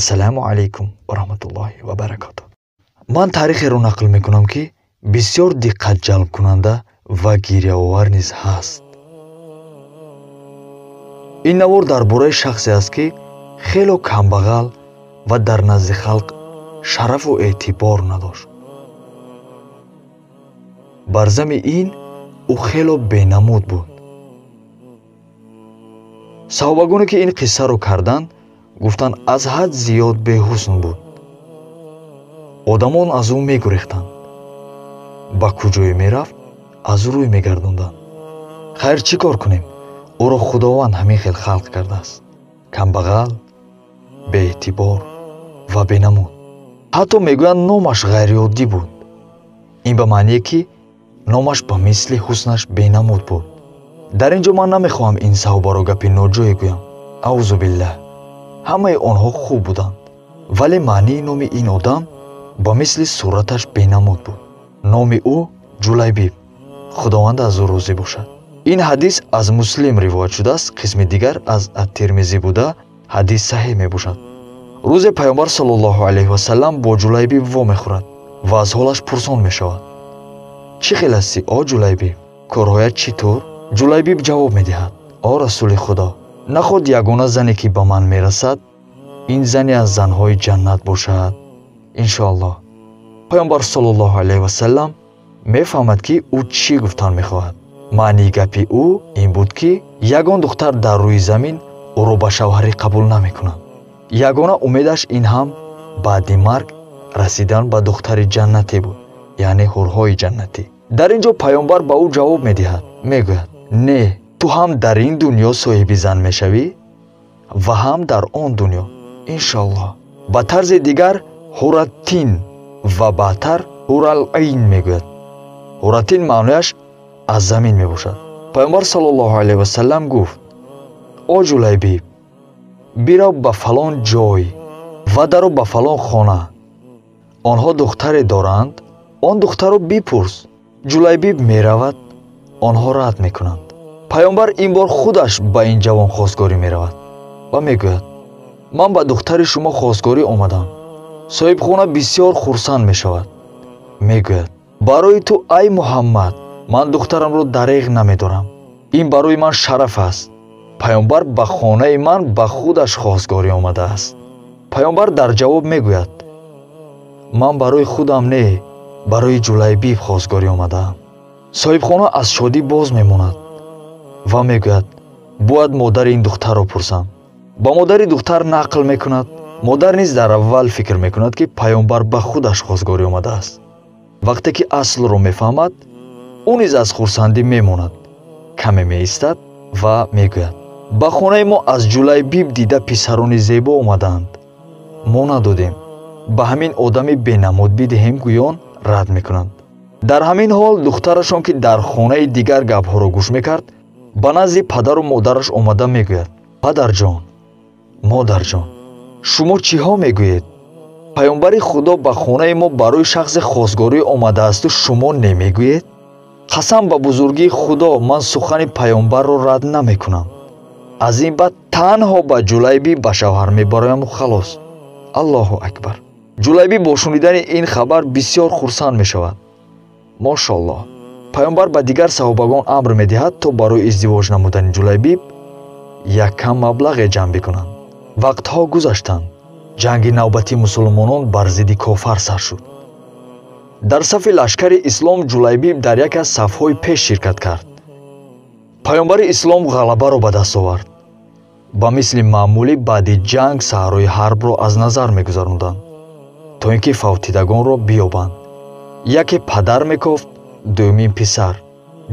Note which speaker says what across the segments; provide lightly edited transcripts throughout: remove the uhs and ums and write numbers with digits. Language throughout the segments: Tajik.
Speaker 1: ассалому алайкум ва раҳматуллоҳи ва баракатуҳ. ман таърихеро нақл мекунам, ки бисёр диққатҷалбкунанда ва гирьяовар низ ҳаст. ин навор дар бораи шахсе аст, ки хело камбағал ва дар назди халқ шарафу эътибор надошт. бар зами ин ӯ хело бенамуд буд. саҳобагоне ки ин қиссаро карданд гуфтанд аз ҳад зиёд беҳусн буд. одамон аз ӯ мегурехтанд. ба куҷое мерафт, аз ӯ рӯй мегардонданд. хайр чӣ кор кунем? ӯро худованд ҳамин хел халқ кардааст. камбағал, беэътибор ва бенамуд. ҳатто мегӯянд номаш ғайриоддӣ буд. ин ба маъние ки номаш ба мисли ҳуснаш бенамуд буд. дар ин ҷо ман намехоҳам ин саҳобаро гапи ноҷое гӯям. аъузу биллаҳ. ҳамаи онҳо хуб буданд, вале маънии номи ин одам ба мисли сураташ бенамуд буд. номи ӯ ҷулайбиб. худованд аз ӯ розӣ бошад. ин ҳадис аз муслим ривоят шудааст, қисми дигар аз ат-Тирмизӣ буда ҳадис саҳеҳ мебошад. рӯзе пайғамбар саллаллоҳу алайҳи васаллам бо ҷулайбиб вомехӯрад ва аз ҳолаш пурсон мешавад. чӣ хел ҳастӣ, о ҷулайбиб? корҳоят чӣ тур? ҷулайбиб ҷавоб медиҳад: о расули худо, наход ягона зане ки ба ман мерасад ин зане аз занҳои ҷаннат бошад, иншоаллоҳ. пайғамбар саллаллоҳу алайҳи васаллам мефаҳмад ки ӯ чӣ гуфтан мехоҳад. маънии гапи ӯ ин буд, ки ягон духтар дар рӯи замин ӯро ба шавҳарӣ қабул намекунад. ягона умедаш ин ҳам баъди марг расидан ба духтари ҷаннатӣ буд, яъне ҳурҳои ҷаннатӣ. дар ин ҷо пайғамбар ба ӯ ҷавоб медиҳад, мегӯяд: не, ту ҳам дар ин дунё соҳиби зан мешавӣ ва ҳам дар он дунё, иншоаллоҳ. ба тарзи дигар ҳураттин ва баъдтар ҳуралъин мегӯяд. ҳураттин маънояш аз замин мебошад. пайғамбар саллаллоҳу алайҳи васаллам гуфт: о ҷулайбиб, бирав ба фалон ҷой ва даро ба фалон хона. онҳо духтаре доранд, он духтаро бипурс. ҷулайбиб меравад, онҳо рад мекунанд. пайғамбар ин бор худаш ба ин ҷавон хостгорӣ меравад ва мегӯяд: ман ба духтари шумо хостгорӣ омадам. соҳибхона бисёр хурсанд мешавад. мегӯяд: барои ту ай муҳаммад, ман духтарамро дареғ намедорам. ин барои ман шараф аст. пайғамбар ба хонаи ман ба худаш хостгорӣ омадааст. пайғамбар дар ҷавоб мегӯяд: ман барои худам не, барои ҷулайбиб хостгорӣ омадаам. соҳибхона аз шодӣ боз мемонад ва мегӯяд: бояд модари ин духтарро пурсам. ба модари духтар нақл мекунад. модар низ дар аввал фикр мекунад, ки пайғамбар ба худаш хостгорӣ омадааст. вақте ки аслро мефаҳмад, ӯ низ аз хурсандӣ мемонад, каме меистад ва мегӯяд: ба хонаи мо аз ҷулайбиб дида писарони зебо омаданд. мо надодем, ба ҳамин одами бенамуд бидиҳем, гӯён рад мекунанд. дар ҳамин ҳол духтарашон, ки дар хонаи дигар гапҳоро гӯш мекард, ба назди падару модараш омада мегӯяд: падарҷон, модарҷон, шумо чиҳо мегӯед? пайғамбари худо ба хонаи мо барои шахси хостгорӣ омадаасту шумо немегӯед? қасам ба бузургии худо, ман сухани пайғамбарро рад намекунам. аз ин баъд танҳо ба ҷулайбиб ба шавҳар мебарояму халос. аллоҳу акбар. ҷулайбиб бо шунидани ин хабар бисёр хурсанд мешавад. мошоаллоҳ. пайғамбар ба дигар саҳобагон амр медиҳад, то барои издивоҷ намудани ҷулайбиб яккам маблағе ҷамъ бикунанд. вақтҳо гузаштанд. ҷанги навбати мусулмонон бар зидди кофар сар шуд. дар сафи лашкари ислом ҷулайбиб дар яке аз сафҳои пеш ширкат кард. пайғамбари ислом ғалабаро ба даст овард. ба мисли маъмулӣ баъди ҷанг саҳрои ҳарбро аз назар мегузаронданд, то ин ки фавтидагонро биёбанд. яке падар мекофт, дуюмин писар,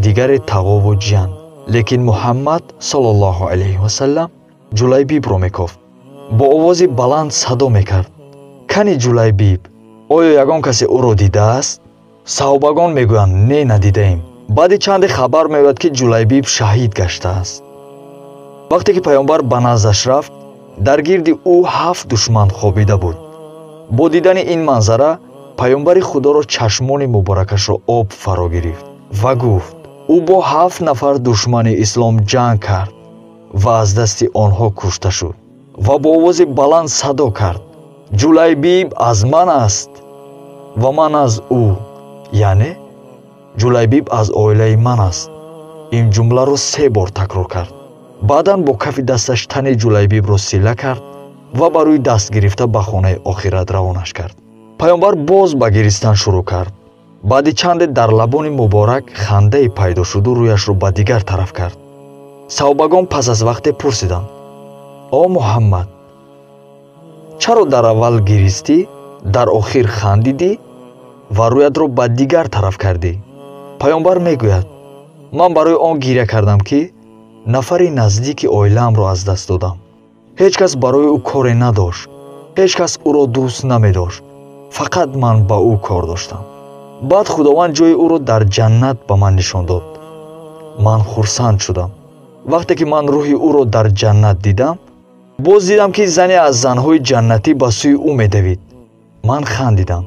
Speaker 1: дигаре тағову ҷиян. лекин муҳаммад саллаллоҳу алайҳи васаллам ҷулайбибро мекофт. бо овози баланд садо мекард: кани ҷулайбиб, оё ягон касе ӯро дидааст? саҳобагон мегӯянд: не, надидаем. баъди чанде хабар меояд, ки ҷулайбиб шаҳид гаштааст. вақте ки пайғамбар ба наздаш рафт, дар гирди ӯ 7 душман хобида буд. бо дидани ин манзара пайғамбари худоро чашмони муборакашро об фаро гирифт ва гуфт: ӯ бо 7 нафар душмани ислом ҷанг кард ва аз дасти онҳо кушта шуд. ва бо овози баланд садо кард: ҷулайбиб аз ман аст ва ман аз ӯ, яъне ҷулайбиб аз оилаи ман аст. ин ҷумларо 3 бор такрор кард. баъдан бо кафи дасташ тани ҷулайбибро сила кард ва ба рӯи даст гирифта ба хонаи охират равонаш кард. паёнбар боз ба гиристан шурӯъ кард. баъди чанде дар лабони муборак хандае пайдо шуду рӯяшро ба дигар тараф кард. саҳобагон пас аз вақте пурсиданд: о муҳаммад, чаро дар аввал гиристӣ, дар охир хандидӣ ва рӯятро ба дигар тараф кардӣ? паёнбар мегӯяд: ман барои он гиря кардам ки нафари наздики оилаамро аз даст додам. ҳеҷ кас барои ӯ коре надошт. ҳеҷ кас ӯро дӯст намедошт. фақат ман ба ӯ кор доштам. баъд худованд ҷои ӯро дар ҷаннат ба ман нишон дод. ман хурсанд шудам. вақте ки ман рӯҳи ӯро дар ҷаннат дидам, боз дидам ки зане аз занҳои ҷаннатӣ ба сӯи ӯ медавид. ман хандидам,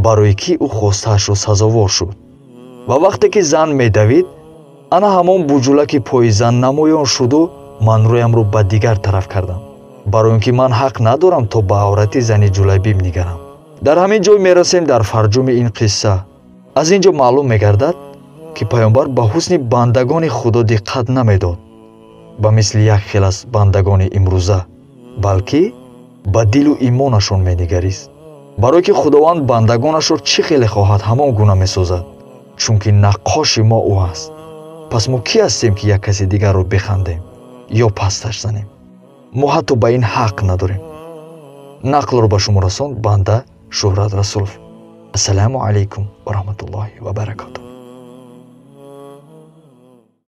Speaker 1: барои ки ӯ хостаашро сазовор шуд. ва вақте ки зан медавид, ана ҳамон буҷулаки пои зан намоён шуду ман рӯямро ба дигар тараф кардам, барои он ки ман ҳақ надорам то ба аврати зани ҷулайбиб нигарам. дар ҳамин ҷой мерасем дар фарҷуми ин қисса. аз ин ҷо маълум мегардад ки паёнбар ба ҳусни бандагони худо диққат намедод, ба мисли як хел аз бандагони имрӯза, балки ба дилу имонашон менигарист, барое ки худованд бандагонашро чӣ хеле хоҳад ҳамон гуна месозад, чунки наққоши мо ӯ аст. пас мо кӣ ҳастем ки як каси дигарро бихандем ё пасташ занем? мо ҳатто ба ин ҳақ надорем. нақлро ба шумо расонд банда Шӯҳрат Расулов. ассалому алайкум ва раҳматуллоҳи ва баракатуҳ.